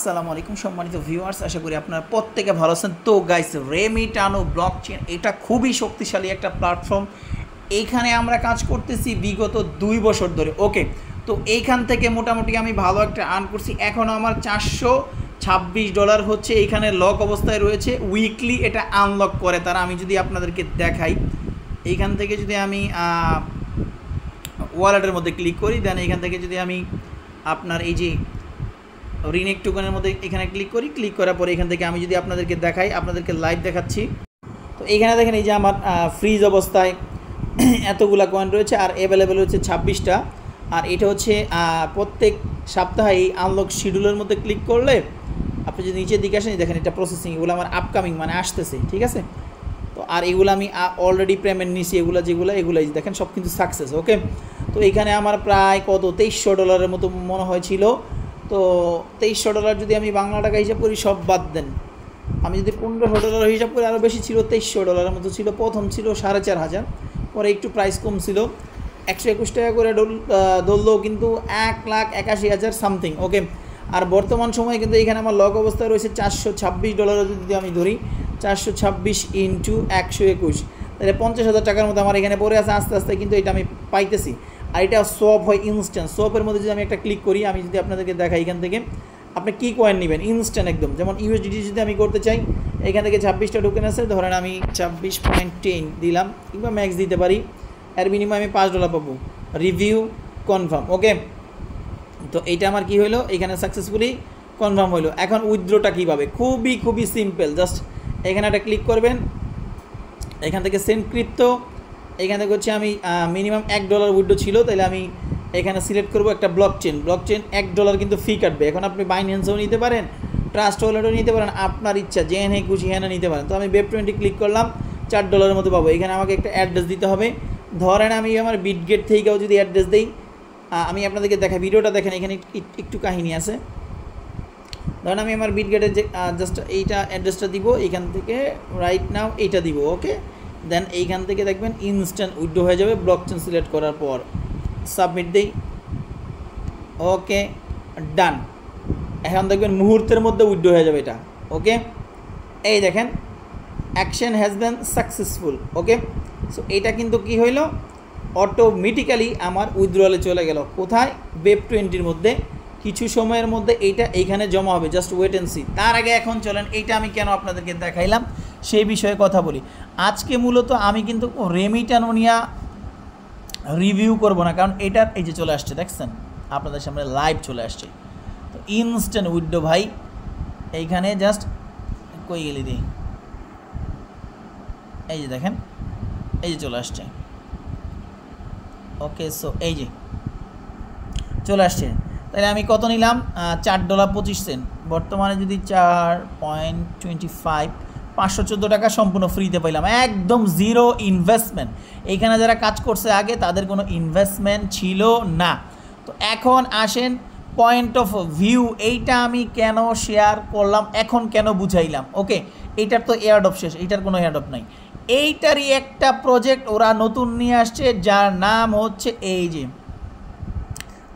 আসসালামু আলাইকুম সম্মানিত ভিউয়ার্স, আশা করি আপনারা প্রত্যেকে ভালো আছেন। তো গাইস, রেমিটানো ব্লকচেন এটা খুবই শক্তিশালী একটা প্ল্যাটফর্ম। এইখানে আমরা কাজ করতেছি বিগত 2 বছর ধরে। ওকে, তো এইখান থেকে মোটামুটি আমি ভালো একটা আর্ন করছি। এখনও আমার $426 হচ্ছে এইখানে লক অবস্থায় রয়েছে। উইকলি এটা আনলক করে তারা। আমি যদি আপনাদেরকে দেখাই, এইখান থেকে যদি আমি ওয়ালেটের মধ্যে ক্লিক করি, দেন এইখান থেকে যদি আমি আপনার এই যে রিনেক টোকেনের মধ্যে এখানে ক্লিক করার পরে এখান থেকে আমি যদি আপনাদেরকে দেখাই, আপনাদেরকে লাইভ দেখাচ্ছি। তো এইখানে দেখেন এই যে আমার ফ্রিজ অবস্থায় এতগুলা কয়েন রয়েছে আর অ্যাভেলেবেল হচ্ছে 26টা। আর এটা হচ্ছে প্রত্যেক সপ্তাহে এই আনলক শিডিউলের মধ্যে ক্লিক করলে আপনি যদি নিচের দিকে আসেন, দেখেন এটা প্রসেসিং, এগুলো আমার আপকামিং মানে আসতেছে, ঠিক আছে। তো আর এগুলো আমি অলরেডি পেমেন্ট নিছি, এগুলোই দেখেন সব কিন্তু সাকসেস। ওকে, তো এইখানে আমার প্রায় $2300 মতো মনে হয়েছিল। তো $2300 যদি আমি বাংলা টাকা হিসাব করি, সব বাদ দেন, আমি যদি $1500 হিসাব করি আরও বেশি ছিল, $2300 মতো ছিল। প্রথম ছিল 4500, পরে একটু প্রাইস কম ছিল, 121 টাকা করে ধরলেও কিন্তু $1,81,000 সামথিং। ওকে, আর বর্তমান সময়ে কিন্তু এখানে আমার লক অবস্থায় রয়েছে $426। যদি আমি ধরি 426 ইন্টু 121, তাহলে 50,000 টাকার মতো আমার এখানে পড়ে আছে। আস্তে আস্তে কিন্তু এটা আমি পাইতেছি। আর এটা সোয়াপ হয় ইনস্ট্যান্ট। সোয়াপের মধ্যে যদি আমি একটা ক্লিক করি, আমি যদি আপনাদেরকে দেখাই এখান থেকে আপনি কী কয়েন নেবেন ইনস্ট্যান্ট একদম। যেমন ইউএসডিটি যদি আমি করতে চাই, এখান থেকে 26টা টোকেন আছে, ধরেন আমি 26.10 দিলাম, কিংবা ম্যাক্স দিতে পারি। এর বিনিময়ে আমি $5 পাবো। Review confirm. ওকে, তো এইটা আমার কি হলো, এখানে সাকসেসফুলি কনফার্ম হলো। এখন উইথড্রটা কীভাবে, খুবই সিম্পল। জাস্ট এখানে একটা ক্লিক করবেন, এখান থেকে সেন্ড ক্রিপ্টো, এখান থেকে হচ্ছে আমি মিনিমাম $1 উইথড্র ছিল, তাহলে আমি এখানে সিলেক্ট করবো একটা ব্লকচেন। $1 কিন্তু ফি কাটবে। এখন আপনি বাইন্যান্সেও নিতে পারেন, ট্রাস্ট ওয়ালেটও নিতে পারেন, আপনার ইচ্ছা যেখানে খুশি হ্যাঁ নিতে পারেন। তো আমি Web20 ক্লিক করলাম, $4 মতো পাবো। এখানে আমাকে একটা অ্যাড্রেস দিতে হবে। ধরেন আমি আমার বিটগেট থেকেও যদি অ্যাড্রেস দিই, আমি আপনাদেরকে দেখা ভিডিওটা দেখেন, এখানে একটু কাহিনী আছে। ধরেন আমি আমার বিটগেটের যে জাস্ট এইটা অ্যাড্রেসটা দিব, এইখান থেকে রাইট নাও এইটা দিব। ওকে, দেন এইখান থেকে দেখবেন ইনস্ট্যান্ট উইথড্র হয়ে যাবে ব্লকচেন সিলেক্ট করার পর। সাবমিট দেই। ওকে, ডান। এখন দেখবেন মুহূর্তের মধ্যে উইথড্র হয়ে যাবে এটা। ওকে, এই দেখেন action has been successful. Okay, so এটা কিন্তু কি হইল, অটোমেটিক্যালি আমার উইথড্রলে চলে গেল। কোথায়? Web20 মধ্যে। কিছু সময়ের মধ্যে এইটা এইখানে জমা হবে। Just wait and see. তার আগে এখন চলেন এইটা আমি কেন আপনাদেরকে দেখাইলাম সেই বিষয়ে কথা বলি। আজকে মূলত আমি কিন্তু রেমিটানো নিয়ে রিভিউ করব না, কারণ এটার এই যে চলে আসছে, দেখছেন আপনাদের সামনে লাইভ চলে আসছে। তো ইনস্ট্যান্ট উইথড্র ভাই, এইখানে জাস্ট কই গেলি রে, এই যে দেখেন এই যে চলে আসছে। ওকে, সো এই যে চলে আসছে। তাহলে আমি কত নিলাম? $4.25। বর্তমানে যদি 4.25, 514 টাকা সম্পূর্ণ ফ্রিতে পাইলাম, একদম জিরো ইনভেস্টমেন্ট। এইখানে যারা কাজ করছে আগে তাদের কোনো ইনভেস্টমেন্ট ছিল না। তো এখন আসেন পয়েন্ট অফ ভিউ, এইটা আমি কেন শেয়ার করলাম, এখন কেন বুঝাইলাম। ওকে, এইটার তো এয়ারড্রপ শেষ, এইটার কোনো এয়ারড্রপ নাই। এইটারই একটা প্রজেক্ট ওরা নতুন নিয়ে আসছে, যার নাম হচ্ছে এই যে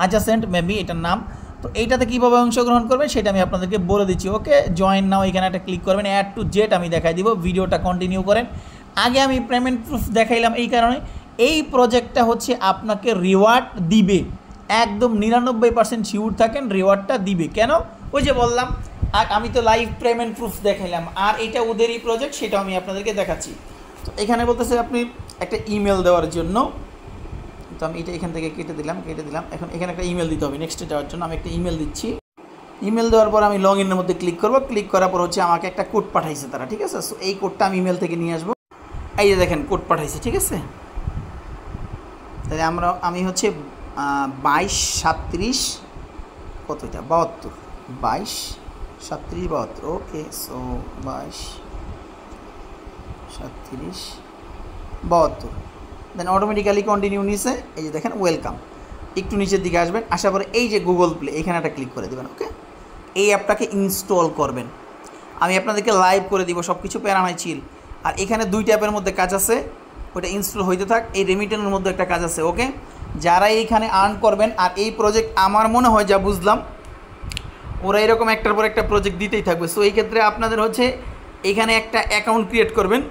অ্যাডজাসেন্ট, মেবি এটার নাম। তো এইটাতে কীভাবে অংশগ্রহণ করবেন সেটা আমি আপনাদেরকে বলে দিচ্ছি। ওকে, জয়েন নাও, এখানে একটা ক্লিক করবেন, অ্যাড টু জেট আমি দেখাই দিব। ভিডিওটা কন্টিনিউ করেন। আগে আমি পেমেন্ট প্রুফ দেখাইলাম এই কারণে, এই প্রজেক্টটা হচ্ছে আপনাকে রিওয়ার্ড দিবে, একদম 99% শিওর থাকেন রিওয়ার্ডটা দিবে। কেন? ওই যে বললাম, আর আমি তো লাইভ পেমেন্ট প্রুফ দেখাইলাম, আর এটা ওদেরই প্রজেক্ট, সেটাও আমি আপনাদেরকে দেখাচ্ছি। তো এখানে বলতেছে আপনি একটা ইমেল দেওয়ার জন্য। তো আমি এটা এখান থেকে কেটে দিলাম। এখন এখানে একটা ইমেল দিতে হবে নেক্সটে যাওয়ার জন্য। আমি একটা ইমেল দিচ্ছি। ইমেল দেওয়ার পর আমি লগ ইনের মধ্যে ক্লিক করব। ক্লিক করার পর হচ্ছে আমাকে একটা কোড পাঠাইছে তারা, ঠিক আছে। সো এই কোডটা আমি ইমেল থেকে নিয়ে আসবো। এই যে দেখেন কোড পাঠাইছে, ঠিক আছে। তাহলে আমি হচ্ছে 2237 কত এটা 72, 2237 72। ওকে, সো 2237 72, দেন অটোমেটিক্যালি কন্টিনিউ নিছে। এই যে দেখেন ওয়েলকাম। একটু নিচের দিকে আসবেন, আসার পরে এই যে গুগল প্লে, এখানে একটা ক্লিক করে দেবেন। ওকে, এই অ্যাপটাকে ইনস্টল করবেন। আমি আপনাদেরকে লাইভ করে দিব সব কিছু, প্যারা নাই, চিল। আর এখানে 2টা অ্যাপের মধ্যে কাজ আছে, ওটা ইনস্টল হইতে থাক। এই রেমিটেনের মধ্যে একটা কাজ আছে। ওকে, যারা এইখানে আর্ন করবেন, আর এই প্রজেক্ট আমার মনে হয় যা বুঝলাম ওরা এরকম একটার পর একটা প্রজেক্ট দিতেই থাকবে। সো এই ক্ষেত্রে আপনাদের হচ্ছে এখানে একটা অ্যাকাউন্ট ক্রিয়েট করবেন।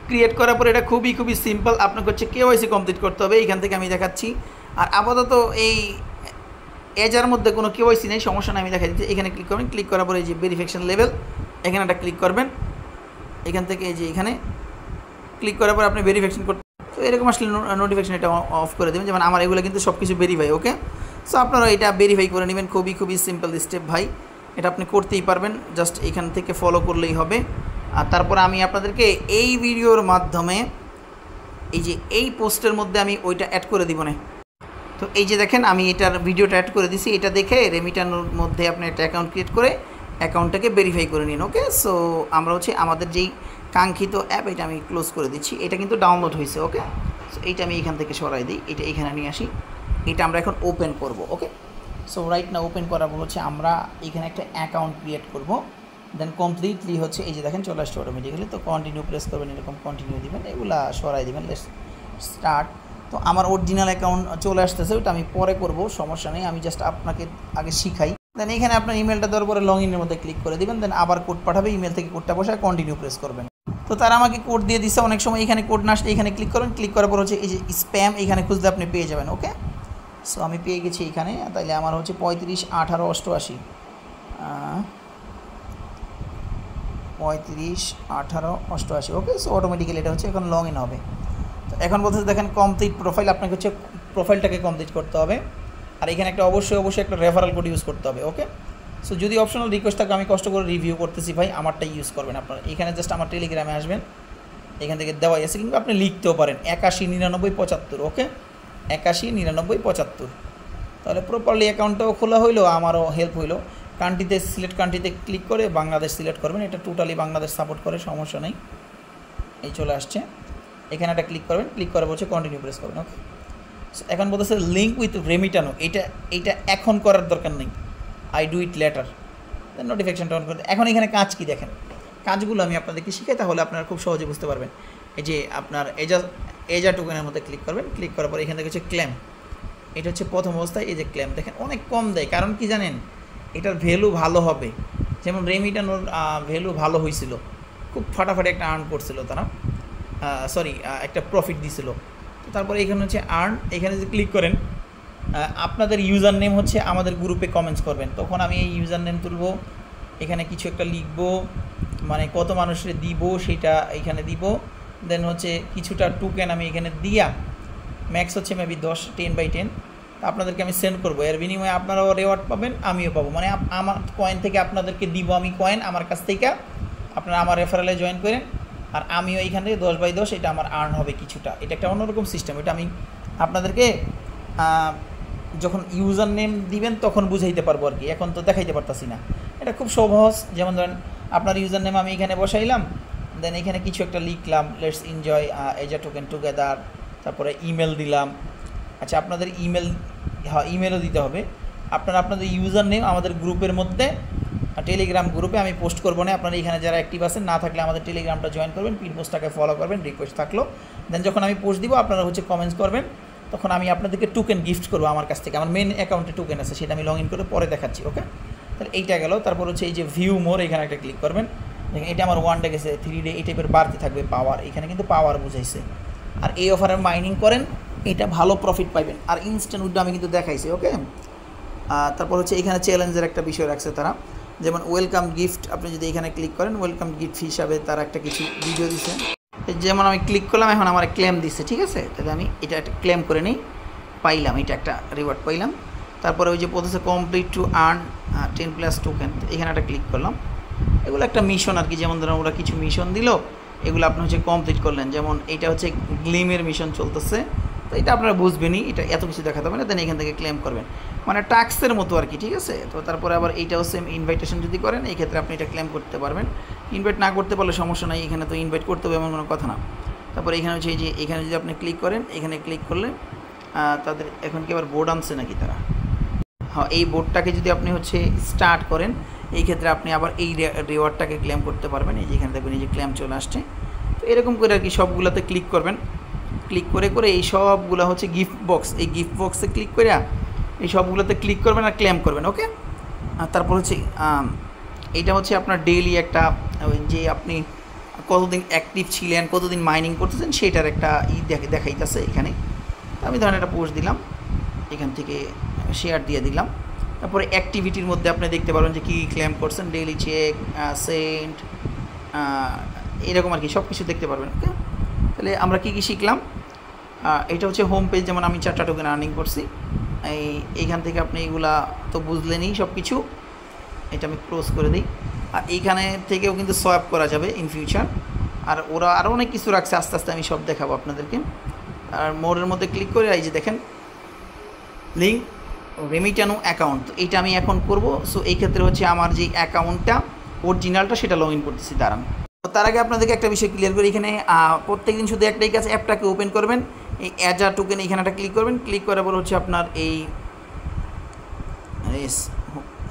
ক্রিয়েট করার পর এটা খুবই সিম্পল, আপনাকে হচ্ছে কেওয়াইসি কমপ্লিট করতে হবে। এইখান থেকে আমি দেখাচ্ছি। আর আপাতত এই এজার মধ্যে কোনো কেওয়াইসি নেই, সমস্যা নেই, আমি দেখা দিচ্ছি। এখানে ক্লিক করবেন, ক্লিক করার পরে এই যে ভেরিফিকেশন লেভেল, এখানে একটা ক্লিক করবেন। এখান থেকে এই যে এখানে ক্লিক করার পর আপনি ভেরিফিকেশন করতে, তো এরকম আসলে নোটিফিকেশন এটা অফ করে দেবেন। যেমন আমার এগুলো কিন্তু সব কিছু ভেরিফাই, ওকে। সো আপনারা এটা ভেরিফাই করে নেবেন, খুবই সিম্পল স্টেপ ভাই, এটা আপনি করতেই পারবেন। জাস্ট এখান থেকে ফলো করলেই হবে। আর তারপরে আমি আপনাদেরকে এই ভিডিওর মাধ্যমে এই যে এই পোস্টের মধ্যে আমি ওইটা অ্যাড করে দিব না। তো এই যে দেখেন আমি এটার ভিডিওটা অ্যাড করে দিছি, এটা দেখে রেমিটানোর মধ্যে আপনি একটা অ্যাকাউন্ট ক্রিয়েট করে অ্যাকাউন্টটাকে ভেরিফাই করে নিন, ওকে। সো আমরা হচ্ছে আমাদের যেই কাঙ্ক্ষিত অ্যাপ, এটা আমি ক্লোজ করে দিচ্ছি। এটা কিন্তু ডাউনলোড হয়েছে, ওকে। সো এইটা আমি এখান থেকে সরাই দিই, এটা এখানে নিয়ে আসি। এটা আমরা এখন ওপেন করব, ওকে। সো রাইট না ওপেন করার পর হচ্ছে আমরা এখানে একটা অ্যাকাউন্ট ক্রিয়েট করব। দেন কমপ্লিটলি হচ্ছে এই যে দেখেন চলে আসছে অটোমেটিক্যালি। তো কন্টিনিউ প্রেস করবেন, এরকম কন্টিনিউ দিবেন, এগুলা সরাই দিবেন। Let's start. তো আমার অরিজিনাল অ্যাকাউন্ট চলে আসতেছে, ওটা আমি পরে করব, সমস্যা নেই। আমি জাস্ট আপনাকে আগে শিখাই। দেন এখানে আপনার ইমেলটা দেওয়ার পরে লগ ইনের মধ্যে ক্লিক করে দিবেন। দেন আবার কোড পাঠাবে, ইমেল থেকে কোডটা বসায় কন্টিনিউ প্রেস করবেন। তো তারা আমাকে কোড দিয়ে দিচ্ছে। অনেক সময় এখানে কোড না আসলে এখানে ক্লিক করবেন, ক্লিক করার পর হচ্ছে এই যে স্প্যাম, এখানে খুঁজলে আপনি পেয়ে যাবেন, ওকে। সো আমি পেয়ে গেছি এখানে। তাইলে আমার হচ্ছে 35 18 88 35 18 88, ওকে। সো অটোমেটিক্যালি এটা হচ্ছে এখন লগ ইন হবে। তো এখন বলতে দেখেন কমপ্লিট প্রোফাইল, আপনাকে হচ্ছে প্রোফাইলটাকে কমপ্লিট করতে হবে। আর এখানে একটা অবশ্যই একটা রেফারেল কোড ইউজ করতে হবে, ওকে। সো যদি অপশনাল রিকোয়েস্ট থাকে, আমি কষ্ট করে রিভিউ করতেছি ভাই, আমারটাই ইউজ করবেন আপনারা। এখানে জাস্ট আমার টেলিগ্রামে আসবেন, এখান থেকে দেওয়াই আছে, কিন্তু আপনি লিখতেও পারেন 81 99 75, ওকে। 81 99 75। তাহলে প্রপারলি অ্যাকাউন্টটাও খোলা হইলো, আমারও হেল্প হইলো। কান্ট্রিতে সিলেক্ট, কান্ট্রিতে ক্লিক করে বাংলাদেশ সিলেক্ট করবেন। এটা টোটালি বাংলাদেশ সাপোর্ট করে, সমস্যা নেই। এই চলে আসছে, এখানে একটা ক্লিক করবেন, ক্লিক করার বলছে কন্টিনিউ প্রেস করবেন, ওকে। সো এখন বলতেছে লিঙ্ক উইথ রেমিটানো, এইটা এখন করার দরকার নেই, আই ডু ইট লেটার। দেন নোটিফিকেশনটা অন করে। এখন এখানে কাজ কি দেখেন, কাজগুলো আমি আপনাদেরকে শিখাই, তাহলে আপনারা খুব সহজে বুঝতে পারবেন। এই যে আপনার এজা টোকেনের মধ্যে ক্লিক করবেন, ক্লিক করার পর এখান থেকে হচ্ছে ক্লেম, এটা হচ্ছে প্রথম অবস্থায়। এই যে ক্লেম দেখেন অনেক কম দেয়, কারণ কি জানেন, এটার ভ্যালু ভালো হবে। যেমন রেমিটানোর ভ্যালু ভালো হয়েছিল, খুব ফাটাফাটি একটা আর্ন করছিল তারা, একটা প্রফিট দিছিল। তো তারপরে এখানে হচ্ছে আর্ন, এখানে যে ক্লিক করেন, আপনাদের ইউজার নেম হচ্ছে আমাদের গ্রুপে কমেন্টস করবেন, তখন আমি এই ইউজার নেম তুলব, এখানে কিছু একটা লিখব, মানে কত মানুষের দিব সেটা এখানে দিব। দেন হচ্ছে কিছুটা টোকেন আমি এখানে দিয়া, ম্যাক্স হচ্ছে মেবি 10/10 আপনাদেরকে আমি সেন্ড করবো। এর বিনিময়ে আপনারাও রেওয়ার্ড পাবেন, আমিও পাবো। মানে আমার কয়েন থেকে আপনাদেরকে দিব আমি কয়েন, আমার কাছ থেকে আপনারা আমার রেফারেলে জয়েন করেন, আর আমিও এইখান থেকে 10/10 এটা আমার আর্ন হবে কিছুটা। এটা একটা অন্যরকম সিস্টেম, এটা আমি আপনাদেরকে যখন ইউজার নেম দিবেন তখন বুঝাইতে পারবো আর কি, এখন তো দেখাইতে পারতাছি না। এটা খুব সহজ। যেমন ধরেন আপনার ইউজার নেম আমি এখানে বসাইলাম, দেন এখানে কিছু একটা লিখলাম, লেটস এনজয় এজা টোকেন টুগেদার, তারপরে ইমেল দিলাম। আচ্ছা, আপনাদের ইমেলও দিতে হবে। আপনাদের ইউজার নেম আমাদের গ্রুপের মধ্যে, টেলিগ্রাম গ্রুপে আমি পোস্ট করবো না, আপনারা এখানে যারা অ্যাক্টিভ আছেন, না থাকলে আমাদের টেলিগ্রামটা জয়েন করবেন, পিন পোস্টটাকে ফলো করবেন, রিকোয়েস্ট থাকলো। দেন যখন আমি পোস্ট দিব আপনারা হচ্ছে কমেন্টস করবেন, তখন আমি আপনাদেরকে টোকেন গিফট করবো আমার কাছ থেকে। আমার মেন অ্যাকাউন্টে টোকেন আছে, সেটা আমি লগ ইন করে পরে দেখাচ্ছি, ওকে। তাহলে এইটা গেল। তারপর হচ্ছে এই যে ভিউ মোর, এখানে একটা ক্লিক করবেন। দেখেন এটা আমার 1 ডে গেছে, 3 ডে, এই টাইপের বাড়তে থাকবে পাওয়ার। এখানে কিন্তু পাওয়ার বুঝাইছে। আর এই অফারের মাইনিং করেন, এটা ভালো প্রফিট পাইবেন। আর ইনস্ট্যান্ট উইথড্র আমি কিন্তু দেখাইছি, ওকে। তারপর হচ্ছে এখানে চ্যালেঞ্জের একটা বিষয় রাখছে তারা, যেমন ওয়েলকাম গিফট। আপনি যদি এখানে ক্লিক করেন, ওয়েলকাম গিফট হিসাবে তারা একটা কিছু ভিডিও দিছে। যেমন আমি ক্লিক করলাম, এখন আমার ক্লেম দিচ্ছে, ঠিক আছে। তাহলে আমি এটা একটা ক্লেম করে নিই, পাইলাম, এটা একটা রিওয়ার্ড পাইলাম। তারপরে ওই যে বলতেছে কমপ্লিট টু আর্ন 10+ টোকেন, এখানে একটা ক্লিক করলাম। এগুলো একটা মিশন আর কি, যেমন ধরুন ওরা কিছু মিশন দিল, এগুলো আপনি হচ্ছে কমপ্লিট করলেন। যেমন এটা হচ্ছে গ্লিমের মিশন চলতেছে, তো এটা আপনারা বুঝবেনই, এটা এত কিছু দেখাতে হবে না। দেন এখান থেকে ক্লেম করবেন, মানে টাস্কের মতো আর কি, ঠিক আছে। তো তারপরে আবার এইটাও সেম, ইনভাইটেশন যদি করেন, এই ক্ষেত্রে আপনি এটা ক্লেম করতে পারবেন। ইনভাইট না করতে পারলে সমস্যা নাই, এখানে তো ইনভাইট করতে হবে এমন কোনো কথা না। তারপরে এখানে হচ্ছে এই যে এখানে যদি আপনি ক্লিক করেন, এখানে ক্লিক করলে তাদের এখন কি আবার বোর্ড আনছে নাকি তারা, হ্যাঁ, এই বোর্ডটাকে যদি আপনি হচ্ছে স্টার্ট করেন, এই ক্ষেত্রে আপনি আবার এই রিওয়ার্ডটাকে ক্লেম করতে পারবেন। এই যে এখানে দেখবেন এই যে ক্লেম চলে আসছে। তো এরকম করে আর কি সবগুলোতে ক্লিক করবেন, ক্লিক করে এই সবগুলো হচ্ছে গিফট বক্স, এই গিফট বক্সে ক্লিক করে এই সবগুলোতে ক্লিক করবেন আর ক্লেম করবেন, ওকে। আর তারপর হচ্ছে এইটা হচ্ছে আপনার ডেইলি একটা যে আপনি কতদিন অ্যাক্টিভ ছিলেন, কতদিন মাইনিং করতেছেন সেটার একটা দেখাইতেছে এখানে। আমি ধরেন একটা পোস্ট দিলাম, এখান থেকে শেয়ার দিয়ে দিলাম। তারপরে অ্যাক্টিভিটির মধ্যে আপনি দেখতে পারবেন যে কী ক্লেম করছেন, ডেইলি চেক, সেন্ট, এরকম আর কি সব কিছু দেখতে পারবেন। ওকে, তাহলে আমরা কী কী শিখলাম? এটা হচ্ছে হোম পেজ, যেমন আমি 4টা টোকেন আর্নিং করছি। এইখান থেকে আপনি এগুলা তো বুঝলেনই সব কিছু। এটা আমি ক্লোজ করে দিই। আর এইখানে থেকেও কিন্তু সোয়াপ করা যাবে ইন ফিউচার। আর ওরা আরও অনেক কিছু রাখছে, আস্তে আস্তে আমি সব দেখাবো আপনাদেরকে। আর মোরের মধ্যে ক্লিক করে এই যে দেখেন লিঙ্ক রেমিটানো অ্যাকাউন্ট, তো এইটা আমি এখন করব। সো এই ক্ষেত্রে হচ্ছে আমার যে অ্যাকাউন্টটা অরিজিনালটা সেটা লগ ইন করতেছি, দাঁড়ান। তার আগে আপনাদেরকে একটা বিষয় ক্লিয়ার করি, এখানে প্রত্যেক দিন শুধু একটাই কাজ, অ্যাপটাকে ওপেন করবেন, এই অ্যাড আ টোকেন এইখানে একটা ক্লিক করবেন। ক্লিক করার পর হচ্ছে আপনার এই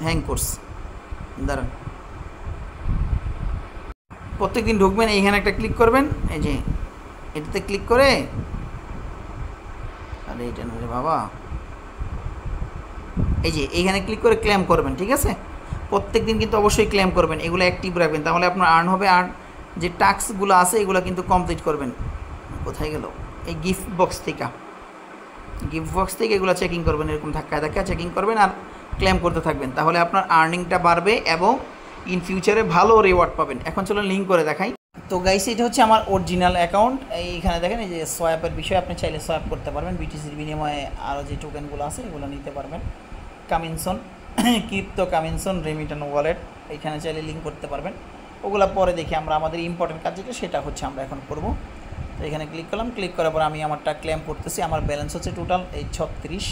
হ্যাং কোর্স, দাঁড়ান, প্রত্যেক দিন ঢুকবেন, এইখানে একটা ক্লিক করবেন, এই যে এটাতে ক্লিক করে, আরে এটা নয় বাবা, এই যে এইখানে ক্লিক করে ক্লেম করবেন, ঠিক আছে? প্রত্যেক দিন কিন্তু অবশ্যই ক্লেম করবেন, এগুলো অ্যাক্টিভ রাখবেন, তাহলে আপনার আর্ন হবে। আর যে টাস্কগুলো আছে এগুলো কিন্তু কমপ্লিট করবেন। কোথায় গেল? এই গিফট বক্স থেকে এগুলো চেকিং করবেন, এরকম ধাক্কা চেকিং করবেন আর ক্লেম করতে থাকবেন, তাহলে আপনার আর্নিংটা বাড়বে এবং ইন ফিউচারে ভালো রিওয়ার্ড পাবেন। এখন চলো লিঙ্ক করে দেখাই। তো গাইস, এটা হচ্ছে আমার অরিজিনাল অ্যাকাউন্ট। এইখানে দেখেন এই যে সোয়াপের বিষয়ে, আপনি চাইলে সোয়াপ করতে পারবেন, বিটিসির বিনিময়ে আরও যে টোকেনগুলো আছে এগুলো নিতে পারবেন। কামিনসন, ক্রিপ্টো কামিনসন, রেমিটানো ওয়ালেট, এইখানে চাইলে লিঙ্ক করতে পারবেন। ওগুলো পরে দেখি, আমরা আমাদের ইম্পর্টেন্ট কাজ যেটা সেটা হচ্ছে আমরা এখন করব। তো এখানে ক্লিক করলাম, ক্লিক করার পর আমি আমারটা ক্লেম করতেছি। আমার ব্যালেন্স হচ্ছে টোটাল এই 36।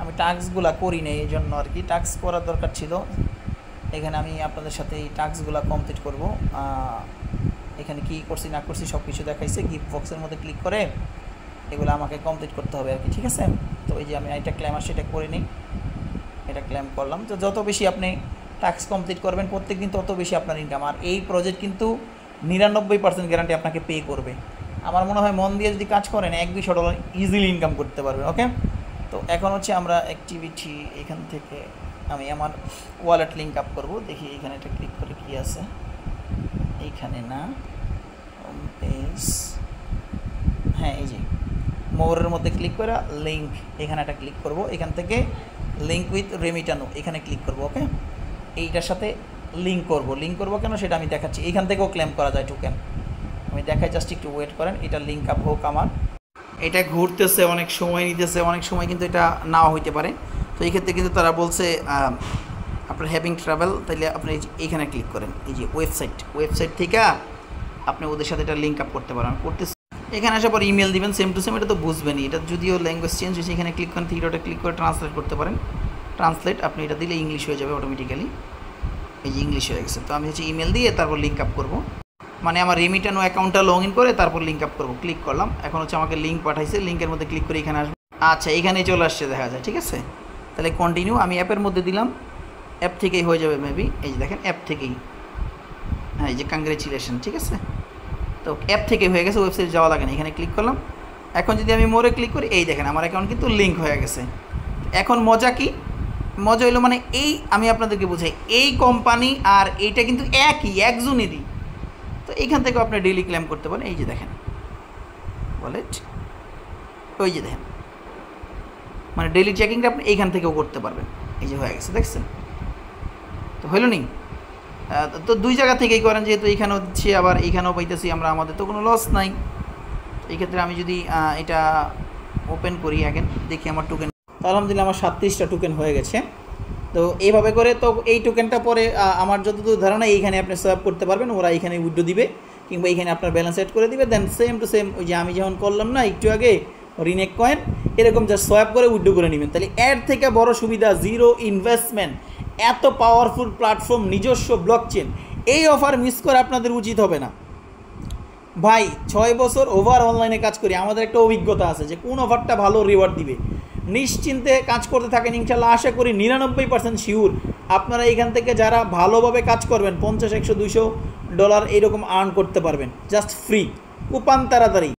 আমি টাস্কগুলো করি নাই, এই জন্য আর কি, টাস্ক করার দরকার ছিল। এখানে আমি আপনাদের সাথে এই টাস্কগুলো কমপ্লিট করব। এখানে কী করছি না করছি সব কিছু দেখাইছে। গিফট বক্সের মধ্যে ক্লিক করে এগুলো আমাকে কমপ্লিট করতে হবে আর কি, ঠিক আছে? তো এই যে আমি এটা ক্লেম আসছে, এটা করে নিই, এটা ক্লেম করলাম। তো যত বেশি আপনি টাস্ক কমপ্লিট করবেন প্রত্যেক দিন তত বেশি আপনার ইনকাম। আর এই প্রজেক্ট কিন্তু 99% গ্যারান্টি আপনাকে পে করবে। আমার মনে হয় মন দিয়ে যদি কাজ করেন $1-200 ইজিলি ইনকাম করতে পারবেন। ওকে, তো এখন হচ্ছে আমরা অ্যাক্টিভিটি এখান থেকে আমি আমার ওয়ালেট লিঙ্ক আপ করবো। দেখি এখানে এটা ক্লিক করে কী আছে, এইখানে না, হোম পেজ, হ্যাঁ এই যে মোরের মধ্যে ক্লিক করে লিঙ্ক, এখানে একটা ক্লিক করব। এখান থেকে লিঙ্ক উইথ রেমিটানো এখানে ক্লিক করব। ওকে, এইটার সাথে লিঙ্ক করব কেন সেটা আমি দেখাচ্ছি। এইখান থেকেও ক্লেম করা যায় টোকেন, আমি দেখাই, জাস্ট একটু ওয়েট করেন। এটা লিঙ্ক আপ হোক আমার, এটা ঘুরতেছে, অনেক সময় নিতেছে, অনেক সময় কিন্তু এটা নাও হইতে পারে। তো এই ক্ষেত্রে কিন্তু তারা বলছে আপনার হ্যাভিং ট্রাভেল, তাইলে আপনি এইখানে ক্লিক করেন, এই যে ওয়েবসাইট থেকে আপনি ওদের সাথে এটা লিঙ্ক আপ করতে পারেন। এখানে আসার পর ইমেল দিবেন, সেম টু সেম, এটা তো বুঝবেনই। এটা যদিও ল্যাঙ্গুয়েজ চেঞ্জ হয়েছে, এখানে ক্লিক করেন, থ্রি ক্লিক করে ট্রান্সলেট করতে পারেন। ট্রান্সলেট আপনি এটা দিলে ইংলিশ হয়ে যাবে অটোমেটিক্যালি, এই যে ইংলিশ হয়ে গেছে। তো আমি হচ্ছে ইমেল দিয়ে তারপর লিঙ্ক আপ করবো, মানে আমার রেমিটানো অ্যাকাউন্টটা লগ ইন করে তারপর লিঙ্ক আপ করবো। ক্লিক করলাম, এখন হচ্ছে আমাকে লিঙ্ক পাঠাইছে, লিঙ্কের মধ্যে ক্লিক করে এখানে আসবে। আচ্ছা, এখানে চলে আসছে, দেখা যায়, ঠিক আছে? তাহলে কন্টিনিউ, আমি অ্যাপের মধ্যে দিলাম, অ্যাপ থেকেই হয়ে যাবে মেবি। এই যে দেখেন অ্যাপ থেকেই, হ্যাঁ এই যে কংগ্রেচুলেশন, ঠিক আছে? তো অ্যাপ থেকে হয়ে গেছে, ওয়েবসাইট যাওয়া লাগে না। এখানে ক্লিক করলাম, এখন যদি আমি মোরে ক্লিক করি, এই দেখেন আমার অ্যাকাউন্ট কিন্তু লিঙ্ক হয়ে গেছে। এখন মজা কি? মজা হইলো মানে এই, আমি আপনাদেরকে বুঝাই, এই কোম্পানি আর এইটা কিন্তু একজনেরই। তো এইখান থেকে আপনি ডেইলি ক্লেম করতে পারেন। এই যে দেখেন ওয়ালেট, ওই যে দেখেন, মানে ডেইলি চেকিংটা আপনি এইখান থেকেও করতে পারবেন। এই যে হয়ে গেছে, দেখছেন? তো হইল নি? তো দুই জায়গা থেকেই করেন, যেহেতু এইখানে হচ্ছে আবার এইখানেও পাইতেছি আমরা, আমাদের তো কোনো লস নাই। এই ক্ষেত্রে আমি যদি এটা ওপেন করি আগেন, দেখি আমার টোকেন, আলহামদুলিল্লাহ আমার 37টা টোকেন হয়ে গেছে। তো এইভাবে করে, তো এই টোকেনটা পরে আমার যতদূর ধারণা এইখানে আপনি সোয়াপ করতে পারবেন, ওরা এইখানে উইথড্র দিবে, কিংবা এইখানে আপনার ব্যালেন্স সেট করে দিবে। দেন সেম টু সেম ওই যে আমি যেমন করলাম না একটু আগে রিনেক কয়েন, এরকম জাস্ট সোয়াপ করে উইথড্র করে নেবেন। তাহলে এর থেকে বড় সুবিধা, জিরো ইনভেস্টমেন্ট, এত পাওয়ারফুল প্ল্যাটফর্ম, নিজস্ব ব্লকচেন, এই অফার মিস করে আপনাদের উচিত হবে না ভাই। 6 বছর ওভার অনলাইনে কাজ করি, আমাদের একটা অভিজ্ঞতা আছে যে কোন অফারটা ভালো রিওয়ার্ড দিবে। নিশ্চিন্তে কাজ করতে থাকেন, ইনশাল্লাহ আশা করি 99% শিওর আপনারা এখান থেকে যারা ভালোভাবে কাজ করবেন $50, $100, $200 এইরকম আর্ন করতে পারবেন, জাস্ট ফ্রি, কুপান তাড়াতাড়ি।